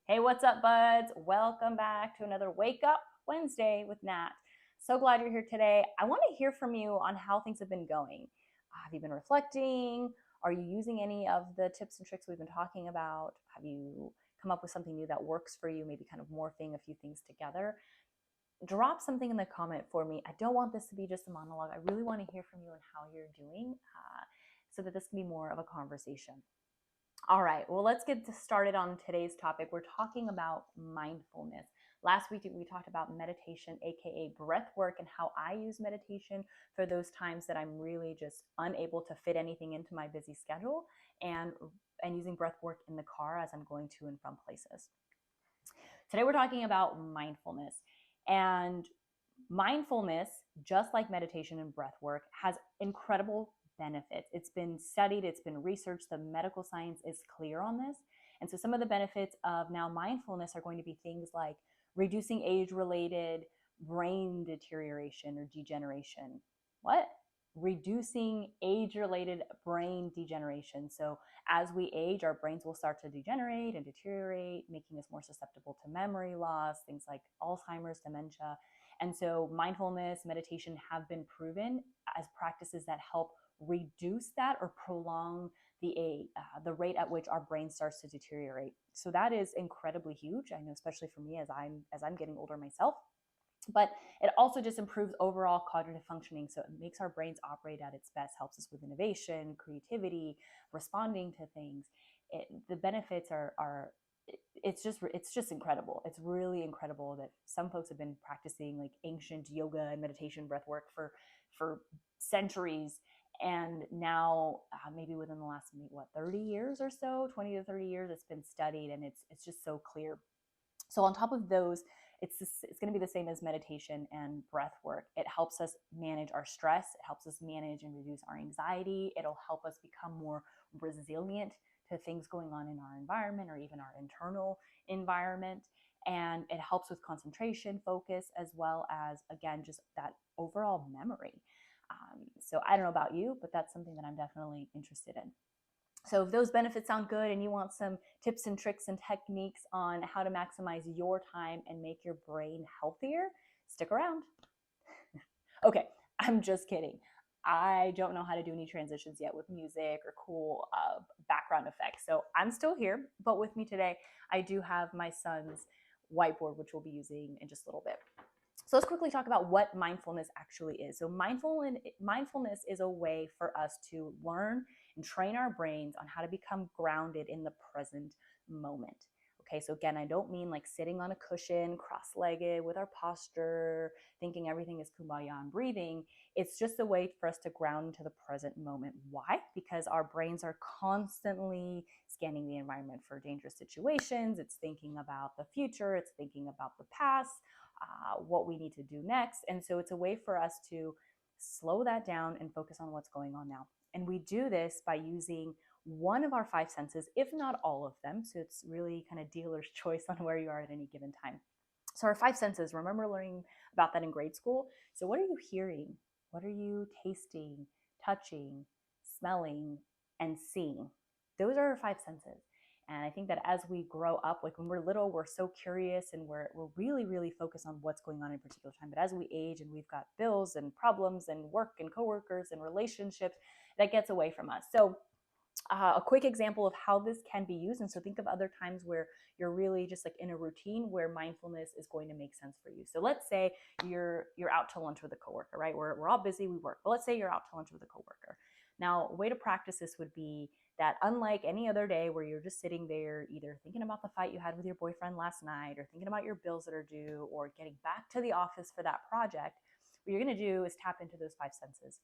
Hey, what's up, buds? Welcome back to another Wake Up Wednesday with Nat. So glad you're here today. I want to hear from you on how things have been going. Have you been reflecting? Are you using any of the tips and tricks we've been talking about? Have you come up with something new that works for you, maybe kind of morphing a few things together? Drop something in the comment for me. I don't want this to be just a monologue. I really want to hear from you on how you're doing so that this can be more of a conversation. All right, well, let's get started on today's topic. We're talking about mindfulness. Last week, we talked about meditation, aka breath work, and how I use meditation for those times that I'm really just unable to fit anything into my busy schedule, and using breath work in the car as I'm going to and from places. Today, we're talking about mindfulness. And mindfulness, just like meditation and breath work, has incredible benefits. It's been studied, it's been researched, the medical science is clear on this. And so some of the benefits of now mindfulness are going to be things like reducing age-related brain deterioration or degeneration. What? Reducing age-related brain degeneration. So as we age, our brains will start to degenerate and deteriorate, making us more susceptible to memory loss, things like Alzheimer's, dementia. And so mindfulness, meditation have been proven as practices that help reduce that or prolong the rate at which our brain starts to deteriorate. So that is incredibly huge. I know, especially for me as I'm getting older myself. But it also just improves overall cognitive functioning. So it makes our brains operate at its best, helps us with innovation, creativity, responding to things. The benefits are it's just incredible. It's really incredible that some folks have been practicing like ancient yoga and meditation breath work for centuries, and now maybe within the last 30 years or so, 20 to 30 years, it's been studied, and it's just so clear. So on top of those, it's going to be the same as meditation and breath work. It helps us manage our stress. It helps us manage and reduce our anxiety. It'll help us become more resilient to things going on in our environment or even our internal environment. And it helps with concentration, focus, as well as, again, just that overall memory. So I don't know about you, but that's something that I'm definitely interested in. So if those benefits sound good and you want some tips and tricks and techniques on how to maximize your time and make your brain healthier, stick around. Okay, I'm just kidding. I don't know how to do any transitions yet with music or cool background effects. So I'm still here, but with me today, I do have my son's whiteboard, which we'll be using in just a little bit. So let's quickly talk about what mindfulness actually is. So mindfulness is a way for us to learn and train our brains on how to become grounded in the present moment. Okay, so again, I don't mean like sitting on a cushion, cross-legged with our posture, thinking everything is kumbaya and breathing. It's just a way for us to ground into the present moment. Why? Because our brains are constantly scanning the environment for dangerous situations. It's thinking about the future. It's thinking about the past, what we need to do next. And so it's a way for us to slow that down and focus on what's going on now. And we do this by using one of our five senses, if not all of them. So it's really kind of dealer's choice on where you are at any given time. So our five senses, remember learning about that in grade school? So what are you hearing? What are you tasting, touching, smelling, and seeing? Those are our five senses. And I think that as we grow up, like when we're little, we're so curious and we're really, really focused on what's going on in a particular time. But as we age and we've got bills and problems and work and coworkers and relationships, that gets away from us. So a quick example of how this can be used. And so think of other times where you're really just like in a routine where mindfulness is going to make sense for you. So let's say you're out to lunch with a coworker, right? We're all busy, we work, but let's say you're out to lunch with a coworker. Now, a way to practice this would be that unlike any other day where you're just sitting there either thinking about the fight you had with your boyfriend last night or thinking about your bills that are due or getting back to the office for that project, what you're going to do is tap into those five senses.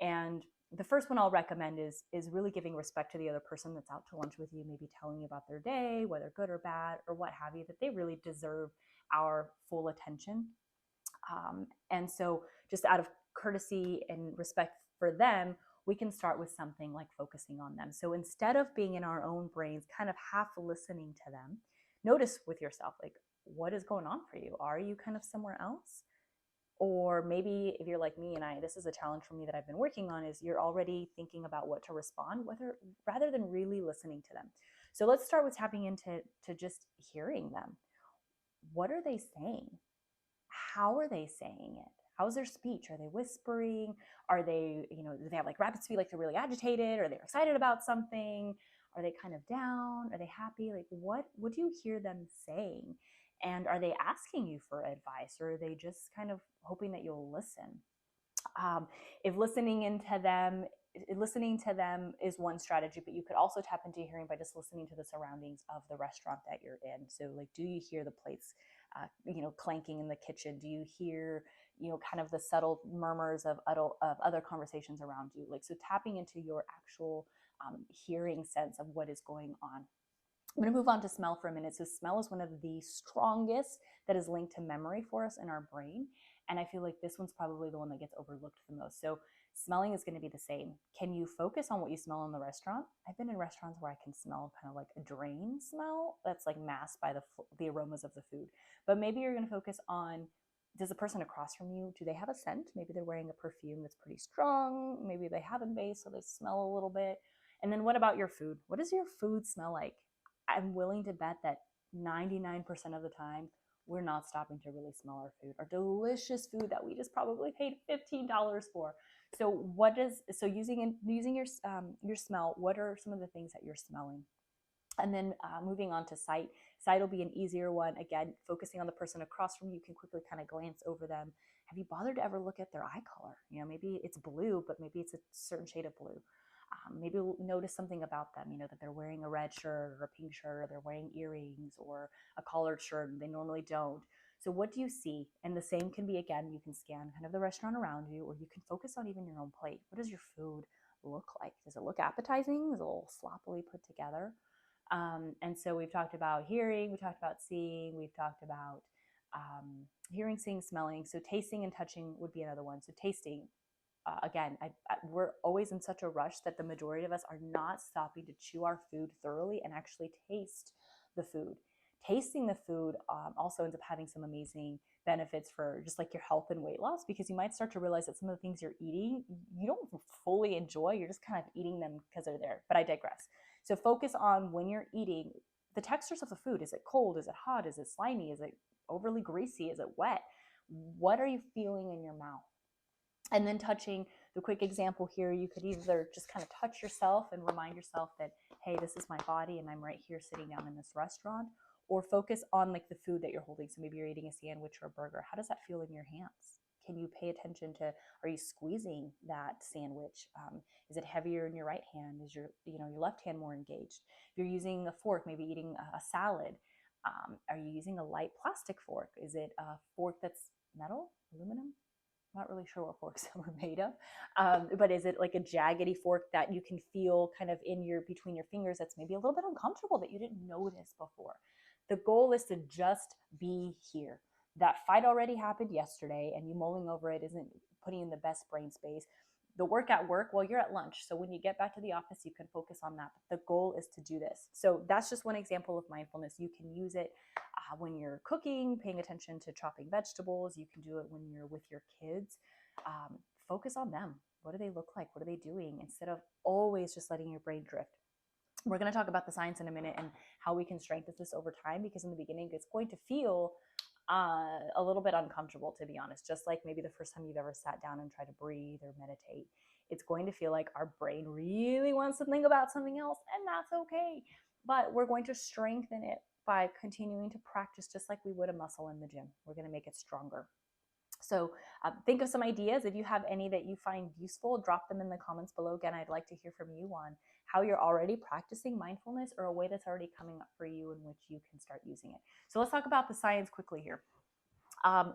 And the first one I'll recommend is really giving respect to the other person that's out to lunch with you, maybe telling you about their day, whether good or bad or what have you, that they really deserve our full attention. And so just out of courtesy and respect for them, we can start with something like focusing on them. So instead of being in our own brains, kind of half listening to them, notice with yourself, like, what is going on for you? Are you kind of somewhere else? Or maybe if you're like me, and this is a challenge for me that I've been working on, is you're already thinking about what to respond, rather than really listening to them. So let's start with tapping into just hearing them. What are they saying? How are they saying it? How's their speech? Are they whispering? Are they, do they have like rapid speed, like they're really agitated? Or they're excited about something? Are they kind of down? Are they happy? Like what do you hear them saying? And are they asking you for advice, or are they just kind of hoping that you'll listen? um, if listening to them is one strategy, but you could also tap into hearing by just listening to the surroundings of the restaurant that you're in. So like, do you hear the plates clanking in the kitchen? Do you hear kind of the subtle murmurs of other conversations around you? Like, so tapping into your actual hearing sense of what is going on. I'm going to move on to smell for a minute. So smell is one of the strongest that is linked to memory for us in our brain. And I feel like this one's probably the one that gets overlooked the most. So smelling is going to be the same. Can you focus on what you smell in the restaurant? I've been in restaurants where I can smell kind of like a drain smell that's like masked by the aromas of the food. But maybe you're going to focus on, does the person across from you, do they have a scent? Maybe they're wearing a perfume that's pretty strong. Maybe they haven't bathed, so they smell a little bit. And then what about your food? What does your food smell like? I'm willing to bet that 99% of the time, we're not stopping to really smell our food, our delicious food that we just probably paid $15 for. So using your smell, what are some of the things that you're smelling? And then moving on to sight. Sight will be an easier one. Again, focusing on the person across from you, you can quickly kind of glance over them. Have you bothered to ever look at their eye color? Maybe it's blue, but maybe it's a certain shade of blue. Maybe notice something about them, that they're wearing a red shirt or a pink shirt, or they're wearing earrings or a collared shirt and they normally don't. So what do you see? And the same can be, again, you can scan kind of the restaurant around you, or you can focus on even your own plate. What does your food look like? Does it look appetizing? Is it a little sloppily put together? And so we've talked about hearing, we talked about seeing, we've talked about hearing, seeing, smelling. So tasting and touching would be another one. So tasting, again, we're always in such a rush that the majority of us are not stopping to chew our food thoroughly and actually taste the food. Tasting the food also ends up having some amazing benefits for just like your health and weight loss, because you might start to realize that some of the things you're eating, you don't fully enjoy. You're just kind of eating them because they're there. But I digress. So focus on when you're eating the textures of the food. Is it cold? Is it hot? Is it slimy? Is it overly greasy? Is it wet? What are you feeling in your mouth? And then touching, the quick example here, you could either just kind of touch yourself and remind yourself that, hey, this is my body and I'm right here sitting down in this restaurant, or focus on like the food that you're holding. So maybe you're eating a sandwich or a burger. How does that feel in your hands? Can you pay attention to, are you squeezing that sandwich? Is it heavier in your right hand? Is your left hand more engaged? If you're using a fork, maybe eating a salad, are you using a light plastic fork? Is it a fork that's metal, aluminum? Not really sure what forks were made of, but is it like a jaggedy fork that you can feel kind of between your fingers that's maybe a little bit uncomfortable that you didn't notice before? The goal is to just be here. That fight already happened yesterday, and you mulling over it isn't putting in the best brain space. The work at work, well, you're at lunch. So when you get back to the office, you can focus on that. But the goal is to do this. So that's just one example of mindfulness. You can use it when you're cooking, paying attention to chopping vegetables. You can do it when you're with your kids. Focus on them. What do they look like? What are they doing? Instead of always just letting your brain drift. We're going to talk about the science in a minute and how we can strengthen this over time, because in the beginning, it's going to feel a little bit uncomfortable, to be honest. Just like maybe the first time you've ever sat down and tried to breathe or meditate, it's going to feel like our brain really wants to think about something else, and that's okay. But we're going to strengthen it by continuing to practice, just like we would a muscle in the gym. We're going to make it stronger. So think of some ideas. If you have any that you find useful, drop them in the comments below. Again, I'd like to hear from you on how you're already practicing mindfulness, or a way that's already coming up for you in which you can start using it. So let's talk about the science quickly here.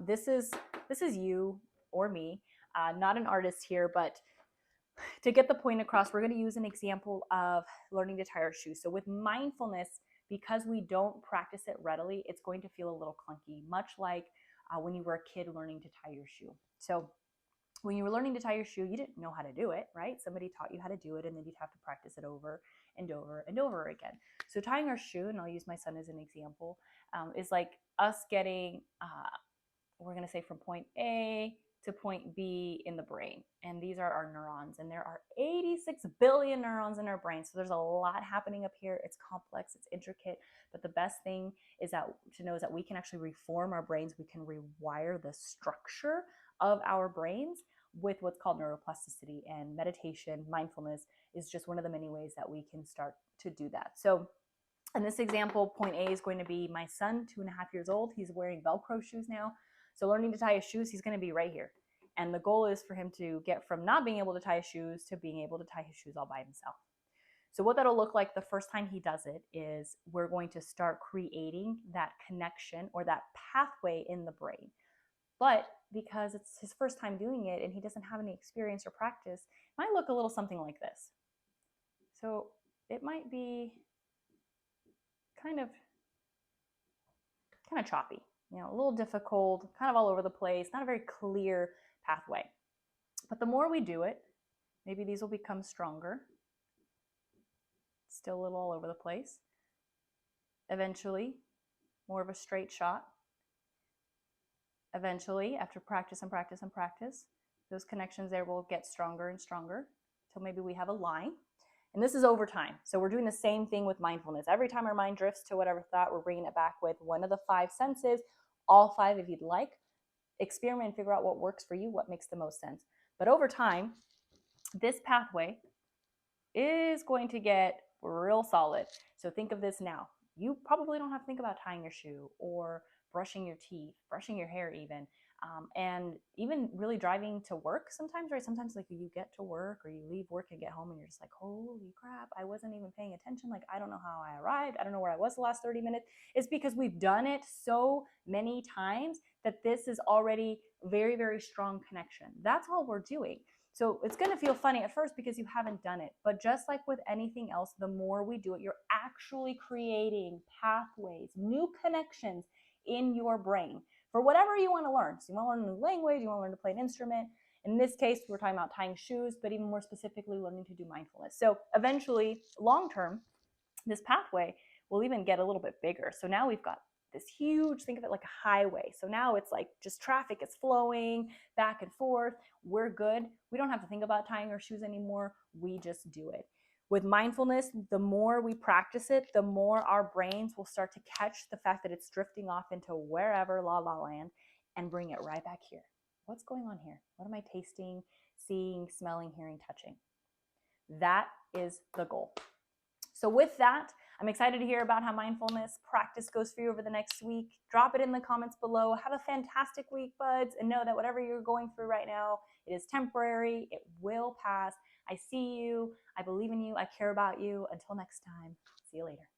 This is you or me, not an artist here, but to get the point across, we're going to use an example of learning to tie our shoes. So with mindfulness, because we don't practice it readily, it's going to feel a little clunky, much like when you were a kid learning to tie your shoe. So when you were learning to tie your shoe, you didn't know how to do it, right? Somebody taught you how to do it, and then you'd have to practice it over and over and over again. So tying our shoe, and I'll use my son as an example, is like us getting, we're going to say from point A to point B in the brain. And these are our neurons. And there are 86 billion neurons in our brain. So there's a lot happening up here. It's complex, it's intricate. But the best thing is that to know is that we can actually reform our brains. We can rewire the structure of our brains with what's called neuroplasticity. And meditation, mindfulness is just one of the many ways that we can start to do that. So in this example, point A is going to be my son, 2.5 years old. He's wearing Velcro shoes now. So learning to tie his shoes, he's going to be right here. And the goal is for him to get from not being able to tie his shoes to being able to tie his shoes all by himself. So what that'll look like the first time he does it is we're going to start creating that connection or that pathway in the brain. But because it's his first time doing it and he doesn't have any experience or practice, it might look a little something like this. So it might be kind of choppy, a little difficult, kind of all over the place, not a very clear pathway. But the more we do it, maybe these will become stronger. Still a little all over the place. Eventually, more of a straight shot. Eventually, after practice and practice and practice, those connections there will get stronger and stronger until maybe we have a line. And this is over time. So we're doing the same thing with mindfulness. Every time our mind drifts to whatever thought, we're bringing it back with one of the 5 senses, all 5 if you'd like. Experiment and figure out what works for you, what makes the most sense. But over time, this pathway is going to get real solid. So think of this now. You probably don't have to think about tying your shoe or brushing your teeth, brushing your hair even. And even really driving to work sometimes, right? Sometimes like you get to work or you leave work and get home and you're just like, holy crap, I wasn't even paying attention. Like, I don't know how I arrived. I don't know where I was the last 30 minutes. It's because we've done it so many times that this is already very, very strong connection. That's all we're doing. So it's going to feel funny at first because you haven't done it. But just like with anything else, the more we do it, you're actually creating pathways, new connections in your brain for whatever you want to learn. So you want to learn a new language, you want to learn to play an instrument. In this case, we're talking about tying shoes, but even more specifically, learning to do mindfulness. So eventually, long term, this pathway will even get a little bit bigger. So now we've got this huge, think of it like a highway. So now it's like just traffic is flowing back and forth. We're good. We don't have to think about tying our shoes anymore. We just do it. With mindfulness, the more we practice it, the more our brains will start to catch the fact that it's drifting off into wherever la la land and bring it right back here. What's going on here? What am I tasting, seeing, smelling, hearing, touching? That is the goal. So with that, I'm excited to hear about how mindfulness practice goes for you over the next week. Drop it in the comments below. Have a fantastic week, buds, and know that whatever you're going through right now, it is temporary. It will pass. I see you. I believe in you. I care about you. Until next time, see you later.